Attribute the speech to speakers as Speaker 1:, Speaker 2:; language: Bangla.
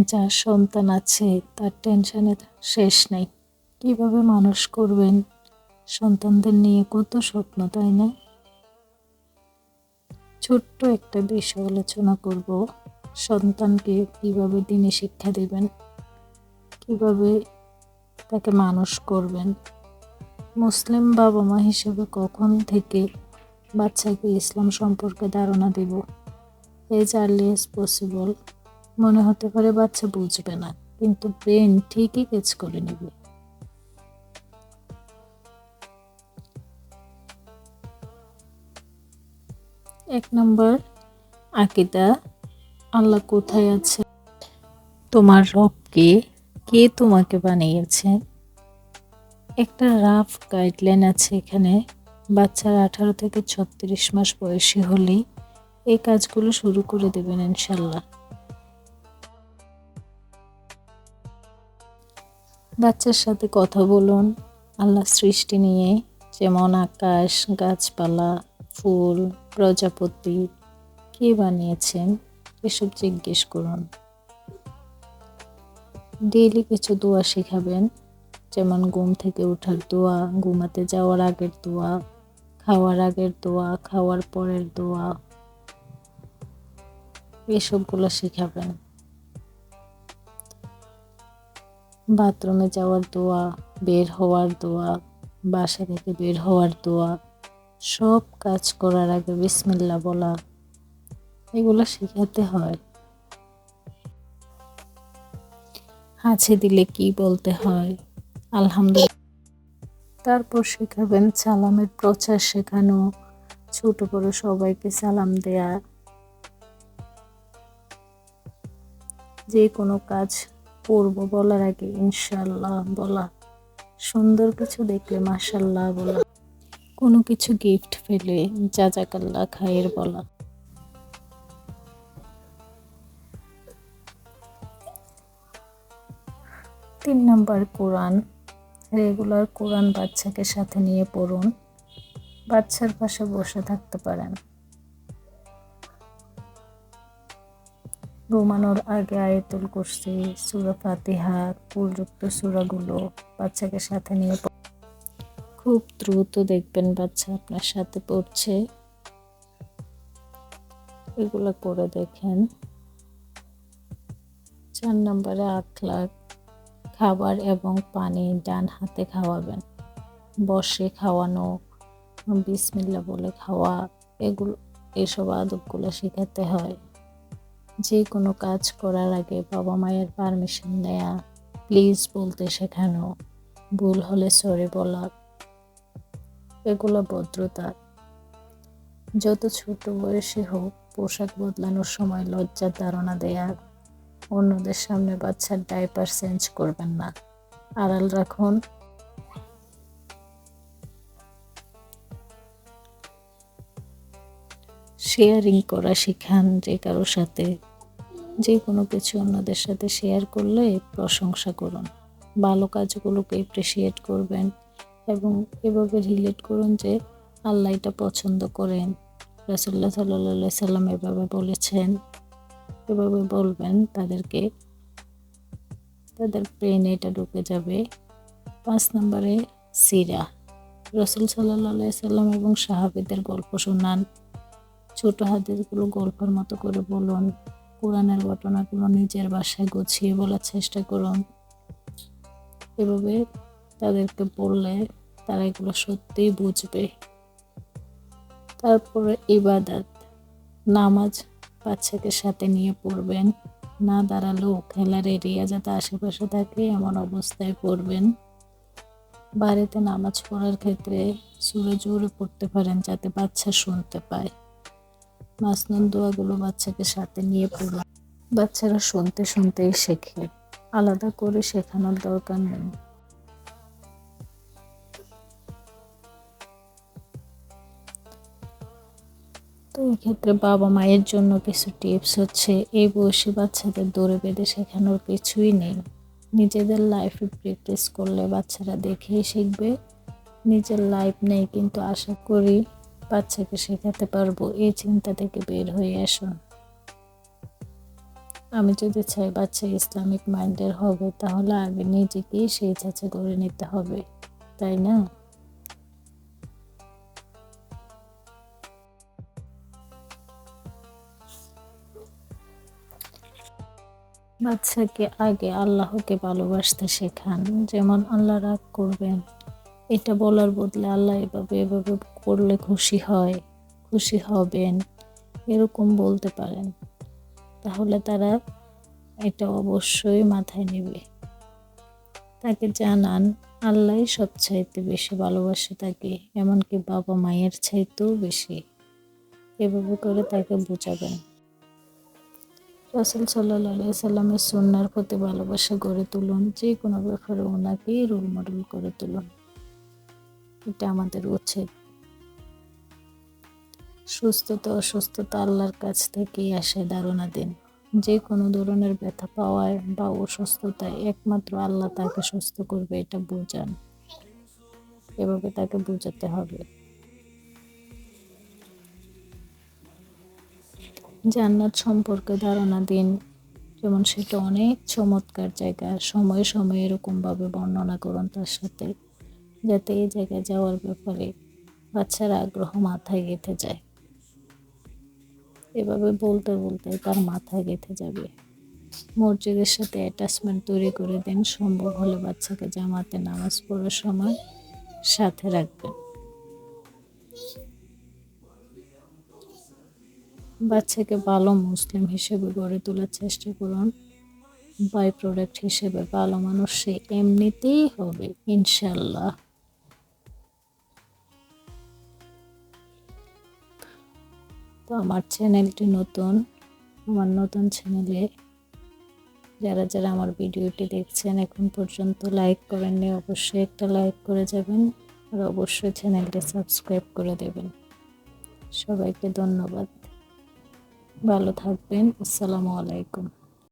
Speaker 1: যার সন্তান আছে তার টেনশনের শেষ নেই। কিভাবে মানুষ করবেন, সন্তানদের নিয়ে কত স্বপ্ন, তাই না? ছোট্ট একটা বিষয় আলোচনা করব, সন্তানকে কিভাবে দিনে শিক্ষা দিবেন, কিভাবে তাকে মানুষ করবেন। মুসলিম বাবা মা হিসেবে কখন থেকে বাচ্চাকে ইসলাম সম্পর্কে ধারণা দিব? As early as possible. মনে হতে পারে বাচ্চা বুঝবে না, কিন্তু ব্রেন ঠিকই কাজ করে নেবে। এক নম্বর, আকিদা। আল্লাহ কোথায় আছে? তোমার রব কে? কে তোমাকে বানিয়েছে? একটা রাফ গাইডলাইন আছে এখানে। বাচ্চার 18 থেকে 36 মাস বয়সী হলেই এই কাজগুলো শুরু করে দেবেন ইনশাল্লাহ। বাচ্চার সাথে কথা বলুন আল্লাহ সৃষ্টি নিয়ে, যেমন আকাশ, গাছপালা, ফুল, প্রজাপতি, কে বানিয়েছেন এসব জিজ্ঞেস করুন। ডেইলি কিছু দোয়া শেখাবেন, যেমন ঘুম থেকে ওঠার দোয়া, ঘুমাতে যাওয়ার আগের দোয়া, খাওয়ার আগের দোয়া, খাওয়ার পরের দোয়া, এসবগুলো শেখাবেন। বাথরুমে যাওয়ার দোয়া, বের হওয়ার দোয়া, বাসা থেকে বের হওয়ার দোয়া, সব কাজ করার আগে বিসমিল্লাহ বলা, এগুলো শেখাতে হয়। হাঁচি দিলে কি বলতে হয়? আলহামদুলিল্লাহ। তারপর শেখাবেন সালামের প্রচার শেখানো, ছোট বড় সবাইকে সালাম দেয়া, যে কোনো কাজ করব বলার আগে ইনশাআল্লাহ বলা, সুন্দর কিছু দেখলে মাশাআল্লাহ বলা, কোনো কিছু গিফট পেলে জাযাকাল্লাহ খায়ের বলা। 3 নাম্বার, কোরআন। রেগুলার কোরআন বাচ্চাকে সাথে নিয়ে পড়ুন। বাচ্চার পাশে বসে থাকতে পারেন। ঘুমানোর আগে আয়াতুল কুরসি, সূরা ফাতিহা, কুলযুক্ত সূরাগুলো বাচ্চাকে সাথে নিয়ে খুব দ্রুত দেখবেন বাচ্চা আপনার সাথে পড়ছে। এগুলো করে দেখেন। 4 নম্বরে আখলাক। খাবার এবং পানি ডান হাতে খাওয়াবেন। বসে খাওয়ানো, বিসমিল্লাহ বলে খাওয়া, এসব আদবগুলো শেখাতে হয়। যে কোনো কাজ করার আগে বাবা মায়ের পারমিশন নেয়া, প্লিজ বলতে শেখানো, ভুল হলে সরি বলা, এগুলো ভদ্রতা। যত ছোট বয়সী হোক, পোশাক বদলানোর সময় লজ্জার ধারণা দেয়া, অন্যদের সামনে বাচ্চার ডাইপার চেঞ্জ করবেন না, আড়াল রাখুন। শেয়ারিং করা শিখান, যে কারোর সাথে যে কোনো কিছু অন্যদের সাথে শেয়ার করলে প্রশংসা করুন। ভালো কাজগুলোকে এপ্রিসিয়েট করবেন এবং এভাবে রিলেট করুন যে আল্লাহ এটা পছন্দ করেন, রাসূলুল্লাহ সাল্লাল্লাহু আলাইহি সাল্লাম এভাবে বলেছেন। এভাবে বলবেন তাদেরকে, তাদের ব্রেনে এটা ঢুকে যাবে। 5 নম্বরে সিরা। রাসূল সাল্লাল্লাহু আলাইহি সাল্লাম এবং সাহাবীদের গল্প শোনান। ছোট হাদিসগুলো গল্পের মতো করে বলুন। কোরআনের ঘটনাগুলো নিজের ভাষায় গুছিয়ে বলার চেষ্টা করুন। এভাবে তাদেরকে বললে তারা এগুলো সত্যিই বুঝবে। তারপরে ইবাদত, নামাজ বাচ্চাকে সাথে নিয়ে পড়বেন। না দাঁড়ালেও খেলার এরিয়া যাতে আশেপাশে থাকে এমন অবস্থায় পড়বেন। বাড়িতে নামাজ পড়ার ক্ষেত্রে জোরে জোরে পড়তে পারেন যাতে বাচ্চা শুনতে পায়। মাসনুন দোয়াগুলো বাচ্চাকে সাথে নিয়ে পড়ুন। বাচ্চারা শুনতে শুনতেই শেখে, আলাদা করে শেখানোর দরকার নেই। তো এই ক্ষেত্রে বাবা মায়ের জন্য কিছু টিপস হচ্ছে, এই বয়সী বাচ্চাদের দৌড়ে বেঁধে শেখানোর কিছুই নেই। নিজেদের লাইফে প্র্যাকটিস করলে বাচ্চারা দেখেই শিখবে। নিজের লাইফ নেই, কিন্তু আশা করি বাচ্চাকে শেখাতে পারবো, এই চিন্তা থেকে বের হয়ে আসুন। আমি যদি চাই বাচ্চা ইসলামিক মাইন্ডের হবে, তাহলে আগে নিজেকেই সেই যাচাই করে নিতে হবে, তাই না? বাচ্চাকে আগে আল্লাহকে ভালোবাসতে শেখান। যেমন আল্লাহ রাগ করবেন, এটা বলার বদলে আল্লাহ এভাবে এভাবে করলে খুশি হয়, খুশি হবেন, এরকম বলতে পারেন। তাহলে তারা এটা অবশ্যই মাথায় নেবে। তাকে জানান আল্লাহ সবচাইতে বেশি ভালোবাসে তাকে, এমনকি বাবা মায়ের চাইতেও বেশি। এভাবে করে তাকে বোঝাবেন। রাসূল সাল্লাল্লাহু আলাইহি সাল্লামের সুন্নাহর প্রতি ভালোবাসা গড়ে তুলুন। যে কোনো ব্যাপারে ওনাকেই রোল মডেল করে তুলুন। এটা আমাদের উচিত। সুস্থতা অসুস্থতা আল্লাহর কাছ থেকেই আসে, ধারণা দিন। যে কোনো ধরনের ব্যথা পাওয়ায় বা অসুস্থতায় একমাত্র আল্লাহ তাকে সুস্থ করবে, এটা বোঝান। এভাবে তাকে বোঝাতে হবে। জান্নাত সম্পর্কে ধারণা দিন। যেমন সেটা অনেক চমৎকার জায়গা, সময়ে সময়ে এরকমভাবে বর্ণনা করুন তার সাথে, যাতে এই জায়গায় যাওয়ার ব্যাপারে বাচ্চার আগ্রহ মাথায় গেঁথে যায়। এভাবে বলতে বলতে তার মাথায় গেঁথে যাবে। মসজিদের সাথে অ্যাটাচমেন্ট তৈরি করে দিন। সম্ভব হলে বাচ্চাকে জামাতে নামাজ পড়ার সময় সাথে রাখবেন। বাচ্চাকে ভালো মুসলিম হিসেবে গড়ে তোলার চেষ্টা করুন। বাই প্রোডাক্ট হিসেবে ভালো মানুষ সে এমনিতেই হবে, ইনশাল্লাহ। তো আমার চ্যানেলটি নতুন, আমার নতুন চ্যানেলে যারা যারা আমার ভিডিওটি দেখছেন এখন পর্যন্ত লাইক করেননি, অবশ্যই একটা লাইক করে যাবেন, আর অবশ্যই চ্যানেলটি সাবস্ক্রাইব করে দেবেন। সবাইকে ধন্যবাদ, ভালো থাকবেন। আসসালামু আলাইকুম।